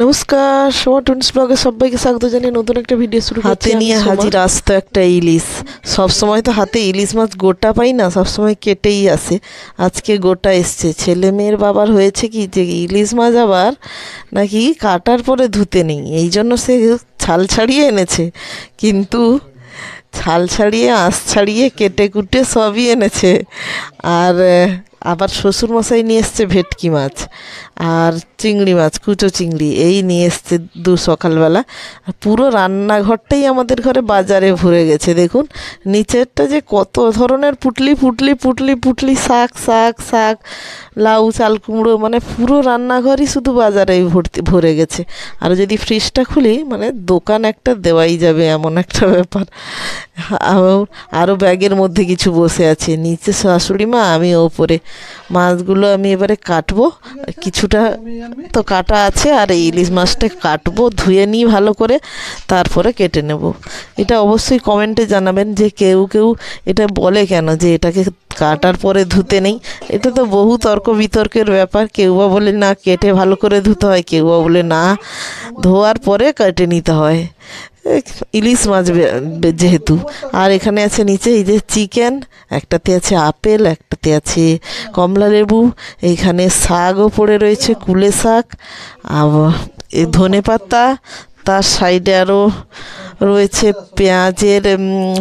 নমস্কার, সোমা টুনস ব্লগে সবাইকে স্বাগত জানিয়ে নতুন একটা ভিডিও শুরু করছি। হাতে নিয়ে হাজির আসতো একটা ইলিশ। সব সময় তো হাতে ইলিশ মাছ গোটা পাই না, সব সময় কেটেই আসে। আজকে গোটা এসছে। ছেলে মেয়ের বাবার হয়েছে কি যে ইলিশ মাছ আবার নাকি কাটার পরে ধুতে নেই, এই জন্য সে ছাল ছাড়িয়ে এনেছে। কিন্তু ছাল ছাড়িয়ে আঁশ ছাড়িয়ে কেটে কুটে সবই এনেছে। আর আবার শ্বশুরমশাই নিয়ে এসছে ভেটকি মাছ আর চিংড়ি মাছ, কুচো চিংড়ি, এই নিয়ে এসছে সকালবেলা। আর পুরো রান্নাঘরটাই আমাদের ঘরে বাজারে ভরে গেছে। দেখুন নিচেরটা যে কত ধরনের পুটলি পুটলি পুটলি পুটলি, শাক শাক শাক, লাউ, চাল কুমড়ো, মানে পুরো রান্নাঘরই শুধু বাজারেই ভরে গেছে। আর যদি ফ্রিজটা খুলি মানে দোকান একটা দেওয়াই যাবে এমন একটা ব্যাপার। আরও ব্যাগের মধ্যে কিছু বসে আছে, নিচে শাশুড়ি মা, আমি ওপরে। মাছগুলো আমি এবারে কাটবো, কিছুটা তো কাটা আছে, আর এই ইলিশ মাছটা কাটবো, ধুয়ে নিই ভালো করে, তারপরে কেটে নেব। এটা অবশ্যই কমেন্টে জানাবেন যে কেউ কেউ এটা বলে কেন যে এটাকে কাটার পরে ধুতে নেই। এটা তো বহু তর্ক বিতর্কের ব্যাপার। কেউ বা বলে না কেটে ভালো করে ধুতে হয়, কেউ বা বলে না ধোয়ার পরে কেটে নিতে হয়, ইলিশ মাছ যেহেতু। আর এখানে আছে নিচে এই যে চিকেন, একটাতে আছে আপেল, একটাতে আছে কমলা লেবু, এইখানে শাকও পড়ে রয়েছে, কুলে শাক, ধনে পাতা, তার সাইডে আরও রয়েছে পেঁয়াজের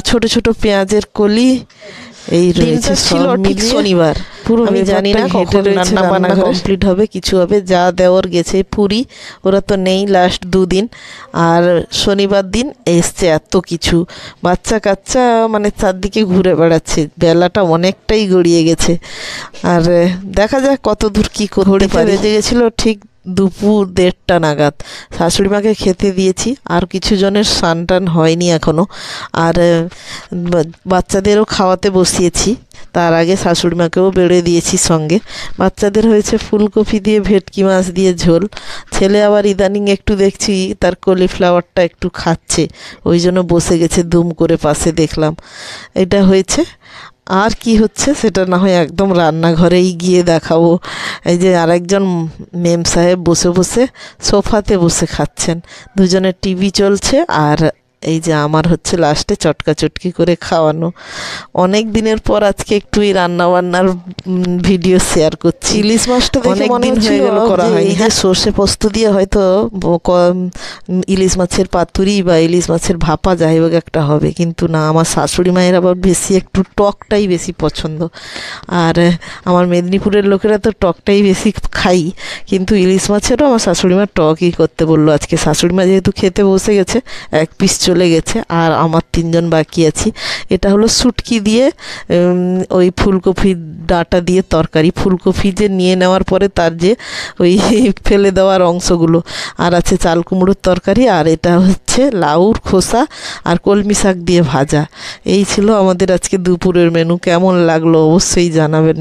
ছোট ছোট পেঁয়াজের কলি। এই রয়েছে ছিল ঠিক শনিবার। পুরো আমি জানি না কখন রান্না বান্না কমপ্লিট হবে, কিছু হবে। যা দেওয়ার গেছে পুরি, ওরা তো নেই লাস্ট দুদিন। আর শনিবার দিন এসছে এত কিছু, বাচ্চা কাচ্চা মানে চারদিকে ঘুরে বেড়াচ্ছে। বেলাটা অনেকটাই গড়িয়ে গেছে, আর দেখা যাক কত দূর কী করতে পারি। বেজে গেছিলো ঠিক দুপুর 1:30 নাগাদ। শাশুড়ি মাকে খেতে দিয়েছি, আর কিছু জনের স্নান টান হয়নি এখনও, আর বাচ্চাদেরও খাওয়াতে বসিয়েছি। তার আগে শাশুড়ি মাকেও বেড়ে দিয়েছি সঙ্গে। বাচ্চাদের হয়েছে ফুলকপি দিয়ে ভেটকি মাছ দিয়ে ঝোল। ছেলে আবার ইদানিং একটু দেখছি তার কলিফ্লাওয়ারটা একটু খাচ্ছে, ওই জন্য বসে গেছে দুম করে পাশে, দেখলাম। এটা হয়েছে। আর কি হচ্ছে সেটা না হয় একদম রান্নাঘরেই গিয়ে দেখাবো। এই যে আরেকজন মেম সাহেব বসে বসে সোফাতে বসে খাচ্ছেন, দুজনের টিভি চলছে, আর এই যে আমার হচ্ছে লাস্টে চটকা চটকি করে খাওয়ানো। অনেক দিনের পর আজকে একটু এই রান্নাবান্নার ভিডিও শেয়ার করছি। ইলিশ মাছটা দেখে মনে হয়ে গেল করা হয় যে সর্ষে পোস্ত দিয়ে হয়তো ইলিশ মাছের পাতুরি বা ইলিশ মাছের ভাপা যাই হোক একটা হবে, কিন্তু না, আমার শাশুড়ি মায়ের আবার বেশি একটু টকটাই বেশি পছন্দ। আর আমার মেদিনীপুরের লোকেরা তো টকটাই বেশি খাই, কিন্তু ইলিশ মাছেরও আমার শাশুড়ি মা টকই করতে বললো আজকে। শাশুড়ি মা যেহেতু খেতে বসে গেছে, এক পিস চলে গেছে, আর আমার 3জন বাকি আছি। এটা হলো শুটকি দিয়ে ওই ফুলকপির ডাঁটা দিয়ে তরকারি। ফুলকপি যে নিয়ে নেওয়ার পরে তার যে ওই ফেলে দেওয়ার অংশগুলো, আর আছে চাল কুমড়োর তরকারি, আর এটা হচ্ছে লাউর খোসা আর কলমি শাক দিয়ে ভাজা। এই ছিল আমাদের আজকে দুপুরের মেনু। কেমন লাগলো অবশ্যই জানাবেন।